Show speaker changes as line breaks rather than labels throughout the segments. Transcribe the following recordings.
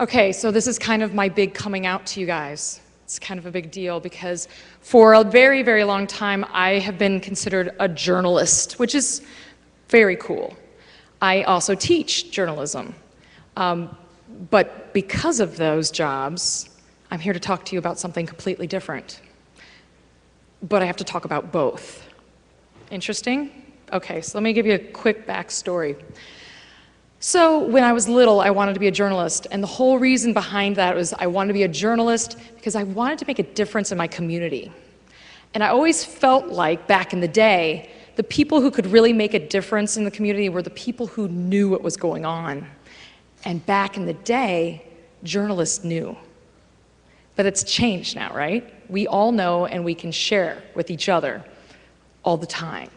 Okay, so this is kind of my big coming out to you guys. It's kind of a big deal because for a very, very long time, I have been considered a journalist, which is very cool. I also teach journalism. But because of those jobs, I'm here to talk to you about something completely different. But I have to talk about both. Interesting? Okay, so let me give you a quick backstory. So when I was little, I wanted to be a journalist, and the whole reason behind that was I wanted to be a journalist because I wanted to make a difference in my community. And I always felt like, back in the day, the people who could really make a difference in the community were the people who knew what was going on. And back in the day, journalists knew. But it's changed now, right? We all know and we can share with each other all the time.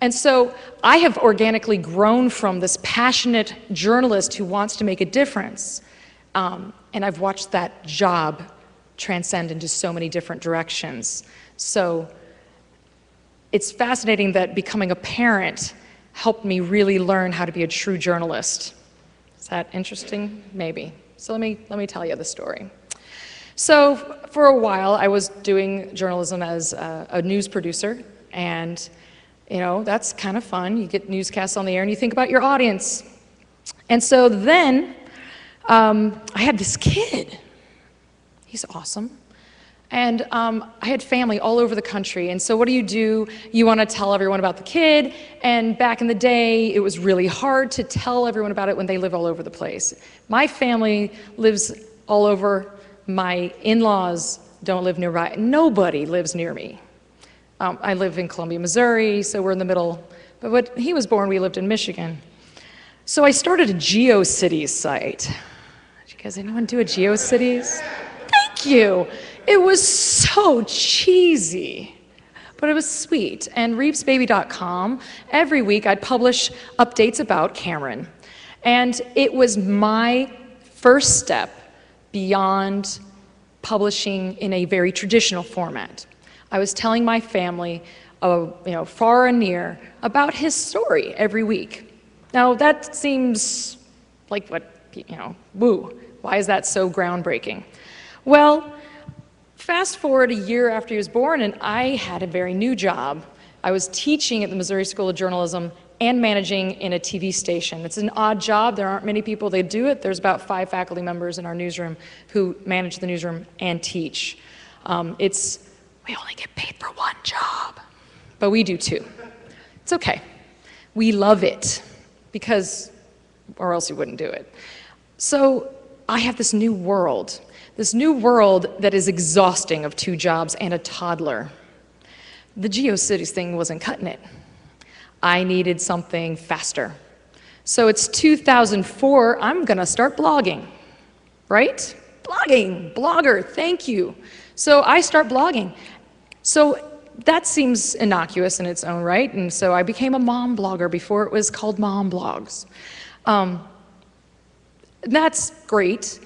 And so I have organically grown from this passionate journalist who wants to make a difference. And I've watched that job transcend into so many different directions. So it's fascinating that becoming a parent helped me really learn how to be a true journalist. Is that interesting? Maybe. So let me tell you the story. So for a while, I was doing journalism as a news producer, and you know, that's kind of fun. You get newscasts on the air and you think about your audience. And so then I had this kid. He's awesome. And I had family all over the country. And so what do? You want to tell everyone about the kid. And back in the day, it was really hard to tell everyone about it when they live all over the place. My family lives all over. My in-laws don't live nearby. Nobody lives near me. I live in Columbia, Missouri, so we're in the middle. But when he was born, we lived in Michigan. So I started a GeoCities site. Did you guys, anyone do a GeoCities? Thank you. It was so cheesy, but it was sweet. And reevesbaby.com, every week I'd publish updates about Cameron. And it was my first step beyond publishing in a very traditional format. I was telling my family, far and near, about his story every week. Now that seems like woo. Why is that so groundbreaking? Well, fast forward a year after he was born, and I had a very new job. I was teaching at the Missouri School of Journalism and managing in a TV station. It's an odd job. There aren't many people that do it. There's about 5 faculty members in our newsroom who manage the newsroom and teach. We only get paid for one job, but we do too. It's okay. We love it or else you wouldn't do it. So I have this new world that is exhausting of 2 jobs and a toddler. The GeoCities thing wasn't cutting it. I needed something faster. So it's 2004, I'm gonna start blogging, right? Blogging, blogger, thank you. So I start blogging. So that seems innocuous in its own right, and so I became a mom blogger before it was called Mom Blogs. That's great.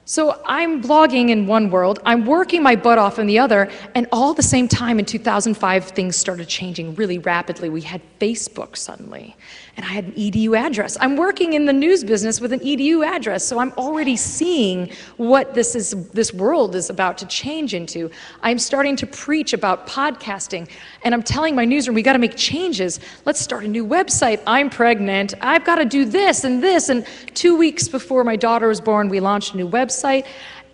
So I'm blogging in one world, I'm working my butt off in the other, and all at the same time in 2005, things started changing really rapidly. We had Facebook suddenly, and I had an EDU address. I'm working in the news business with an EDU address, so I'm already seeing what this world is about to change into. I'm starting to preach about podcasting, and I'm telling my newsroom, we gotta make changes. Let's start a new website. I'm pregnant, I've gotta do this, and 2 weeks before my daughter was born, we launched a new website.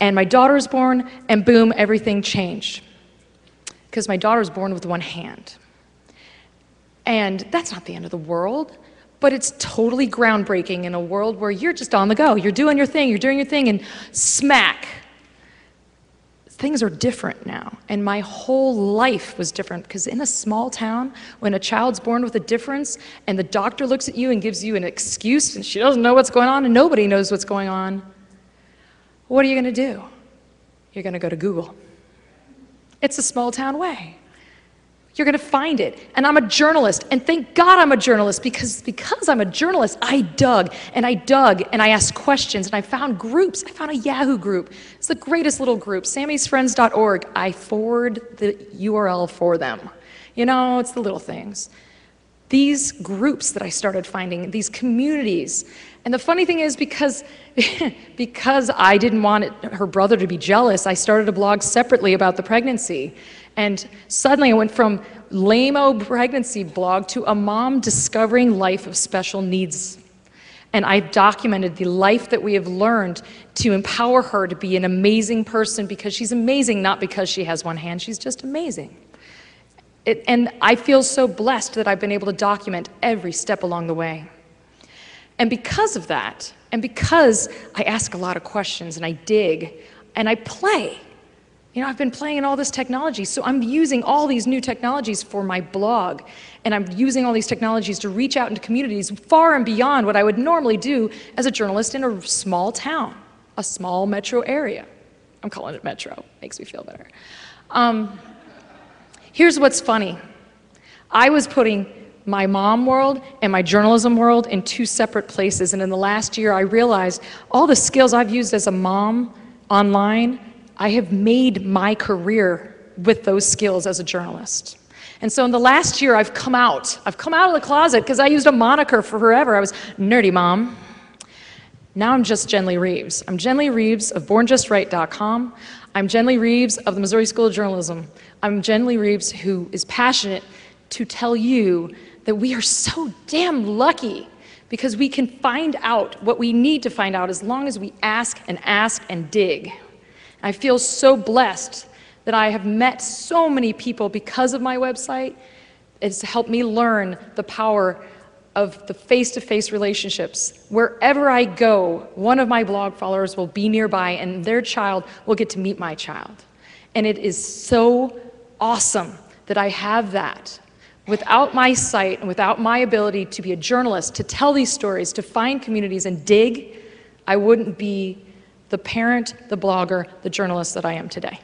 And my daughter was born, and boom, everything changed. Because my daughter was born with one hand. And that's not the end of the world, but it's totally groundbreaking in a world where you're just on the go. You're doing your thing, and smack. Things are different now. And my whole life was different, because in a small town, when a child's born with a difference, and the doctor looks at you and gives you an excuse, and she doesn't know what's going on, and nobody knows what's going on, what are you going to do? You're going to go to Google. It's a small town way. You're going to find it. And I'm a journalist, and thank God I'm a journalist, because I'm a journalist, I dug, and I asked questions, and I found groups. I found a Yahoo group. It's the greatest little group, sammysfriends.org. I forward the URL for them. You know, it's the little things. these groups that I started finding, these communities. And the funny thing is, because I didn't want her brother to be jealous, I started a blog separately about the pregnancy. And suddenly I went from lame-o pregnancy blog to a mom discovering life of special needs. And I've documented the life that we have learned to empower her to be an amazing person, because she's amazing, not because she has one hand, she's just amazing. And I feel so blessed that I've been able to document every step along the way. And because of that, and because I ask a lot of questions and I dig and I play, you know, I've been playing in all this technology, so I'm using all these new technologies for my blog, and I'm using all these technologies to reach out into communities far and beyond what I would normally do as a journalist in a small town, a small metro area. I'm calling it metro, makes me feel better. Here's what's funny. I was putting my mom world and my journalism world in two separate places, and in the last year I realized all the skills I've used as a mom online, I have made my career with those skills as a journalist. And so in the last year I've come out of the closet, because I used a moniker for forever. I was Nerdy Mom. Now I'm just Jen Lee Reeves. I'm Jen Lee Reeves of BornJustRight.com. I'm Jen Lee Reeves of the Missouri School of Journalism. I'm Jen Lee Reeves, who is passionate to tell you that we are so damn lucky, because we can find out what we need to find out as long as we ask and dig. I feel so blessed that I have met so many people because of my website. It's helped me learn the power of the face-to-face relationships. Wherever I go, one of my blog followers will be nearby and their child will get to meet my child. And it is so awesome that I have that. Without my site and without my ability to be a journalist, to tell these stories, to find communities and dig, I wouldn't be the parent, the blogger, the journalist that I am today.